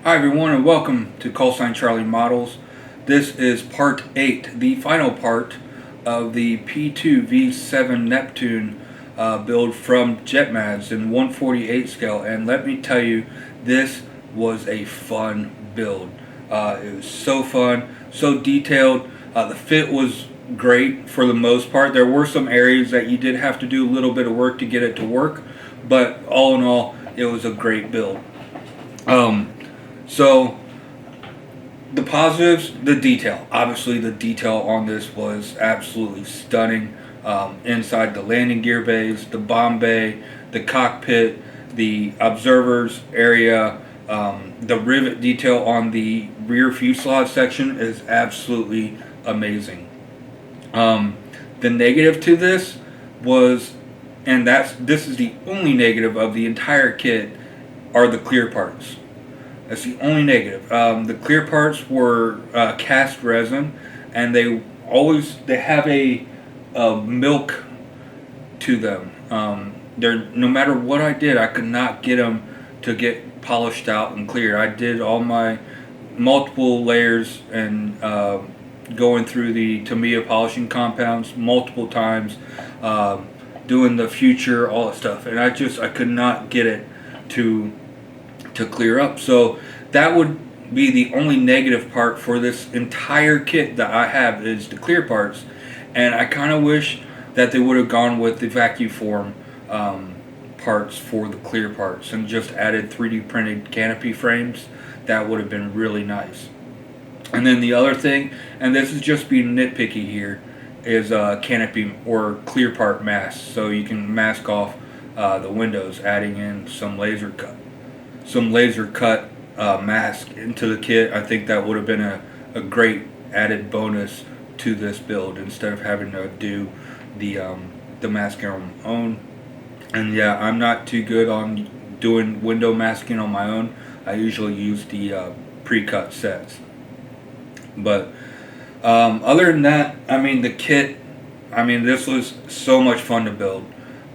Hi everyone and welcome to Callsign Charlie Models. This is part 8, the final part of the P2V-7 Neptune build from Jetmads in 1/48 scale, and let me tell you, this was a fun build. It was so fun, so detailed. The fit was great for the most part. There were some areas that you did have to do a little bit of work to get it to work, but all in all, it was a great build. So the positives, the detail. Obviously the detail on this was absolutely stunning. Inside the landing gear bays, the bomb bay, the cockpit, the observers area, the rivet detail on the rear fuselage section is absolutely amazing. The negative to this was, and this is the only negative of the entire kit, are the clear parts. That's the only negative. The clear parts were cast resin, and they have a milk to them. No matter what I did, I could not get them to get polished out and clear. I did all my multiple layers and going through the Tamiya polishing compounds multiple times, doing the future, all that stuff, and I could not get it to clear up. So that would be the only negative part for this entire kit that I have, is the clear parts. And I kind of wish that they would have gone with the vacuum form parts for the clear parts and just added 3D printed canopy frames. That would have been really nice. And then the other thing, and this is just being nitpicky here, is canopy or clear part masks, so you can mask off the windows, adding in some laser cut mask into the kit. I think that would have been a great added bonus to this build, instead of having to do the masking on my own. And yeah, I'm not too good on doing window masking on my own. I usually use the pre-cut sets. But other than that, I mean, the kit, I mean, this was so much fun to build,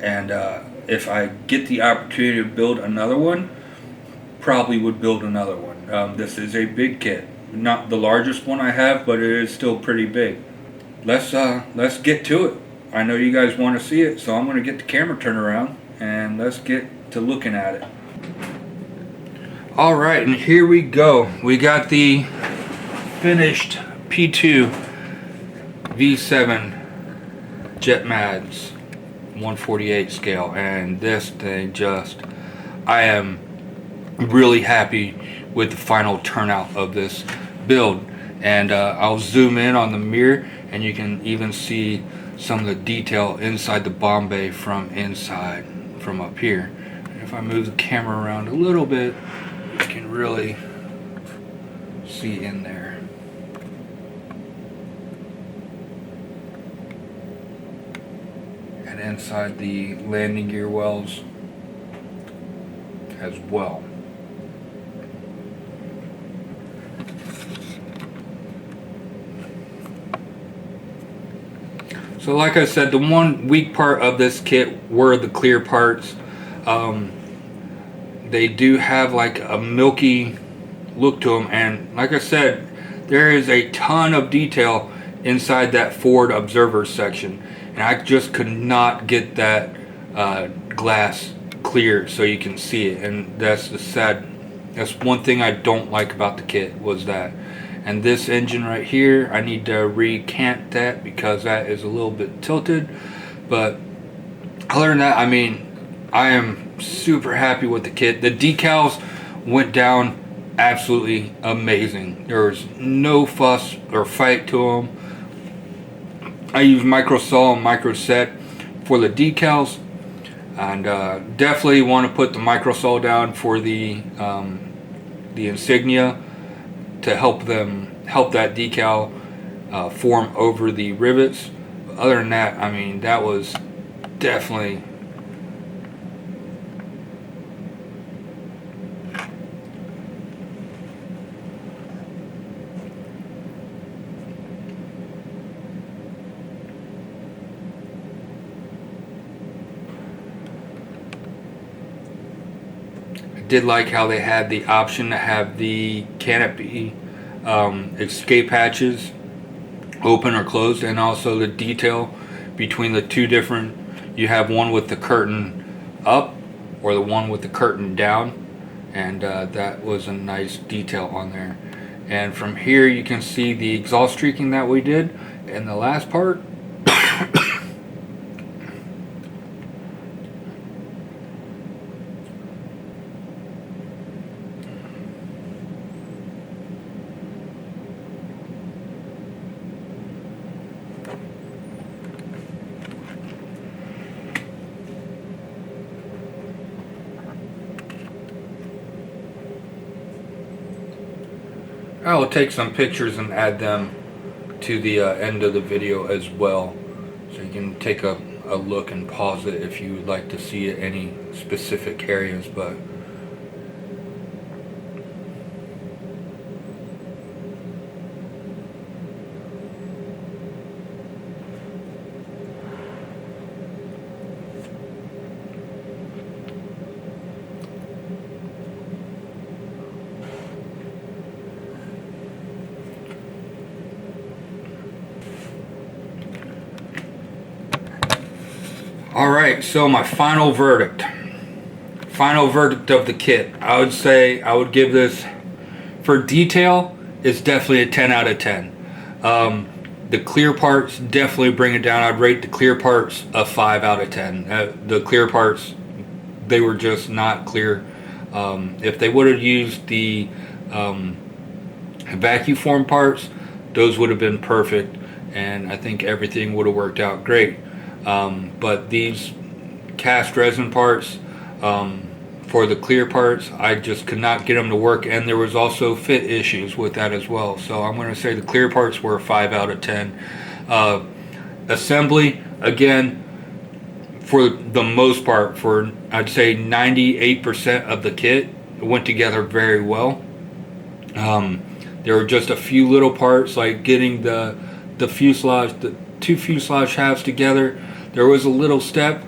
and if I get the opportunity to build another one, probably would build another one. This is a big kit, not the largest one I have, but it is still pretty big. Let's get to it. I know you guys want to see it, so I'm going to get the camera turned around and let's get to looking at it. Alright, and here we go. We got the finished P2V-7 Jetmads 1/48 scale, and this thing I am really happy with the final turnout of this build. And I'll zoom in on the mirror and you can even see some of the detail inside the bomb bay from up here. And if I move the camera around a little bit, you can really see in there. And inside the landing gear wells as well. So like I said, the one weak part of this kit were the clear parts. They do have like a milky look to them, and like I said, there is a ton of detail inside that forward observer section, and I just could not get that glass clear so you can see it, and that's one thing I don't like about the kit, was that. And this engine right here, I need to recant that because that is a little bit tilted. But other than that, I mean, I am super happy with the kit. The decals went down absolutely amazing. There was no fuss or fight to them. I use micro saw and micro set for the decals, and definitely want to put the micro saw down for the insignia to help that decal form over the rivets. Other than that, I mean, that was definitely did like how they had the option to have the canopy escape hatches open or closed, and also the detail between the two different, you have one with the curtain up or the one with the curtain down, and that was a nice detail on there. And from here you can see the exhaust streaking that we did. And the last part I will take some pictures and add them to the end of the video as well, so you can take a look and pause it if you would like to see it, any specific areas. But alright, so my final verdict of the kit. I would say I would give this, for detail, it's definitely a 10 out of 10. The clear parts definitely bring it down. I'd rate the clear parts a 5 out of 10. The clear parts, they were just not clear. If they would have used the vacuum form parts, those would have been perfect, and I think everything would have worked out great. But these cast resin parts, for the clear parts, I just could not get them to work, and there was also fit issues with that as well. So I'm going to say the clear parts were a 5 out of 10. Assembly, again, for the most part, for I'd say 98% of the kit, it went together very well. There were just a few little parts, like getting the fuselage, the two fuselage halves together. There was a little step,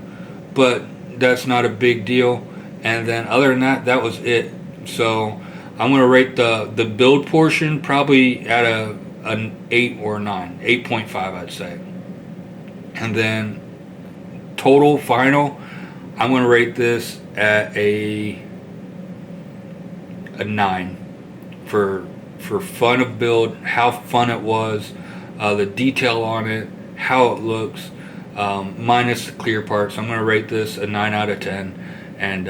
but that's not a big deal. And then other than that, that was it. So I'm going to rate the build portion probably at an 8 or 9, 8.5 I'd say. And then total final, I'm going to rate this at a 9 for fun of build, how fun it was, the detail on it, how it looks, minus the clear parts. I'm going to rate this a 9 out of 10 and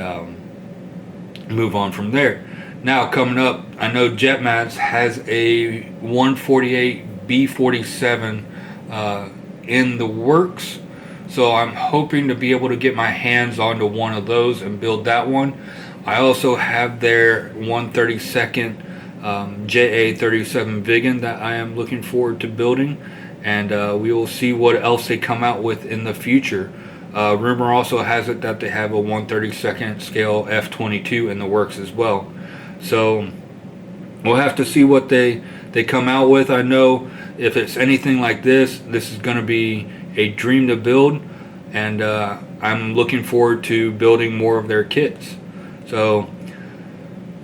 move on from there. Now coming up, I know Jetmads has a 148 B47 in the works, so I'm hoping to be able to get my hands onto one of those and build that one. I also have their 132nd JA37 Viggen that I am looking forward to building, and we will see what else they come out with in the future. Rumor also has it that they have a 132nd scale F-22 in the works as well. So we'll have to see what they come out with. I know if it's anything like this is going to be a dream to build, and I'm looking forward to building more of their kits. So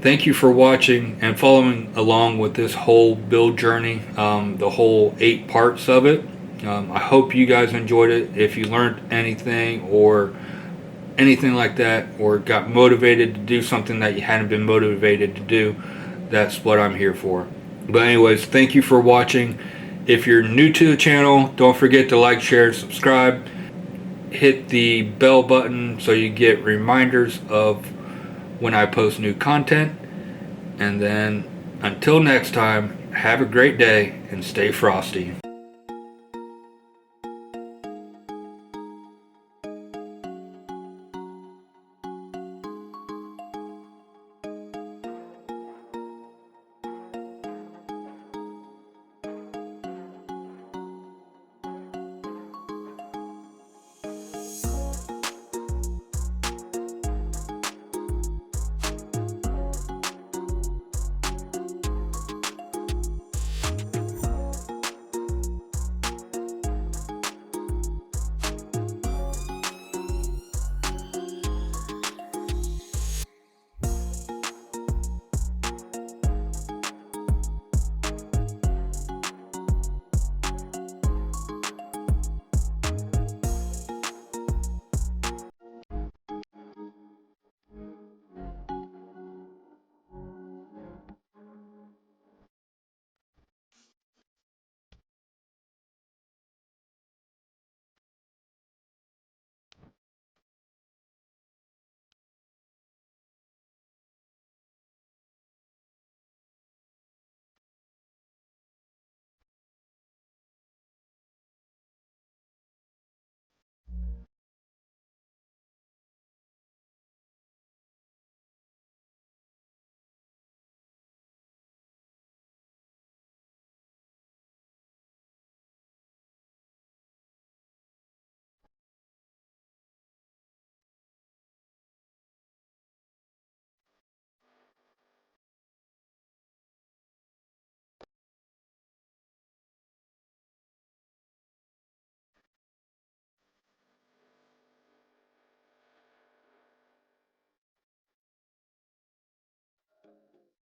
thank you for watching and following along with this whole build journey, the whole 8 parts of it. I hope you guys enjoyed it. If you learned anything or anything like that, or got motivated to do something that you hadn't been motivated to do, that's what I'm here for. But anyways, thank you for watching. If you're new to the channel, don't forget to like, share, and subscribe. Hit the bell button so you get reminders of when I post new content. And then until next time, have a great day and stay frosty.